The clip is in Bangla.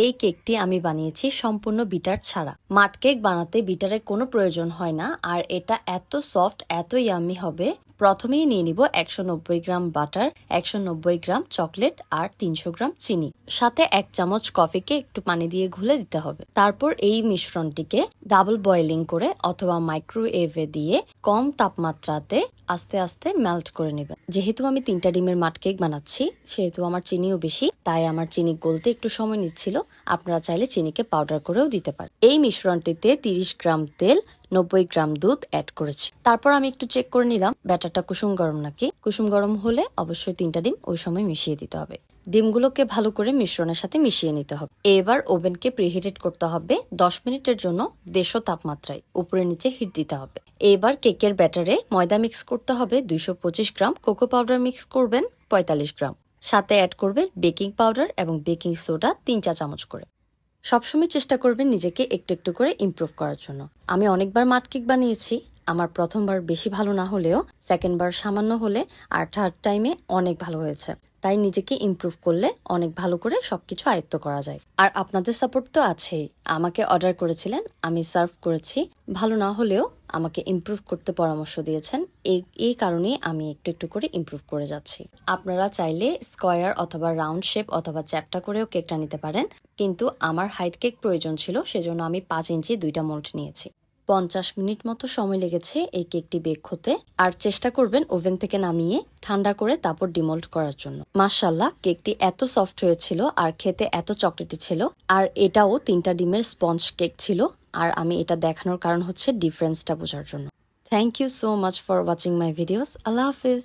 এই কেকটি আমি বানিয়েছি সম্পূর্ণ বিটার ছাড়া। মাড কেক বানাতে বিটারের কোনো প্রয়োজন হয় না, আর এটা এত সফট, এত ইয়াম্মি হবে। প্রথমেই নিয়ে নিব 190 গ্রাম বাটার, 190 গ্রাম চকলেট আর 300 গ্রাম চিনি, সাথে 1 চামচ কফিকে একটু পানি দিয়ে ঘুলে দিতে হবে। তারপর এই মিশ্রণটিকে ডাবল বয়েলিং করে অথবা মাইক্রোওয়েভে দিয়ে কম তাপমাত্রাতে আস্তে আস্তে মেল্ট করে নেবেন। যেহেতু আমি 3টা ডিমের মাড কেক বানাচ্ছি, সেহেতু আমার চিনিও বেশি, তাই আমার চিনি গলতে একটু সময় নিচ্ছিল। আপনারা চাইলে চিনিকে পাউডার করেও দিতে পারেন। এই মিশ্রণটিতে 30 গ্রাম তেল, 90 গ্রাম দুধ অ্যাড করেছি। তারপর আমি একটু চেক করে নিলাম ব্যাটারটা কুসুম গরম নাকি। কুসুম গরম হলে অবশ্যই 3টা ডিম ওই সময় মিশিয়ে দিতে হবে। ডিমগুলোকে ভালো করে মিশ্রণের সাথে মিশিয়ে নিতে হবে। এবার ওভেনকে প্রিহিটেড করতে হবে 10 মিনিটের জন্য 150 তাপমাত্রায়, উপরে নিচে হিট দিতে হবে। এবার কেকের ব্যাটারে ময়দা মিক্স করতে হবে 225 গ্রাম, কোকো পাউডার মিক্স করবেন 45 গ্রাম, সাথে অ্যাড করবেন বেকিং পাউডার এবং বেকিং সোডা 3 চা চামচ করে। সবসময় চেষ্টা করবেন নিজেকে একটু একটু করে ইমপ্রুভ করার জন্য। আমি অনেকবার মাড কেক বানিয়েছি, আমার প্রথমবার বেশি ভালো না হলেও সেকেন্ড বার সামান্য হলে, আর থার্ড টাইমে অনেক ভালো হয়েছে। তাই নিজেকে ইমপ্রুভ করলে অনেক ভালো করে সবকিছু আয়ত্ত করা যায়। আর আপনাদের সাপোর্ট তো আছেই। আমাকে অর্ডার করেছিলেন, আমি সার্ভ করেছি। ভালো না হলেও আমাকে ইমপ্রুভ করতে পরামর্শ দিয়েছেন, এই কারণেই আমি একটু একটু করে ইমপ্রুভ করে যাচ্ছি। আপনারা চাইলে স্কোয়ার অথবা রাউন্ড শেপ অথবা চ্যাপ্টা করেও কেকটা নিতে পারেন, কিন্তু আমার হাইট কেক প্রয়োজন ছিল, সেজন্য আমি 5 ইঞ্চি 2টা মোল্ড নিয়েছি। 50 মিনিট মতো সময় লেগেছে এই কেকটি বেক হতে। আর চেষ্টা করবেন ওভেন থেকে নামিয়ে ঠান্ডা করে তারপর ডিমোল্ড করার জন্য। মাশাআল্লাহ, কেকটি এত সফট হয়েছিল আর খেতে এত চকলেটি ছিল। আর এটাও 3টা ডিমের স্পঞ্জ কেক ছিল। আর আমি এটা দেখানোর কারণ হচ্ছে ডিফারেন্সটা বোঝার জন্য। Thank you so much for watching my videos. আল্লাহ হাফিজ।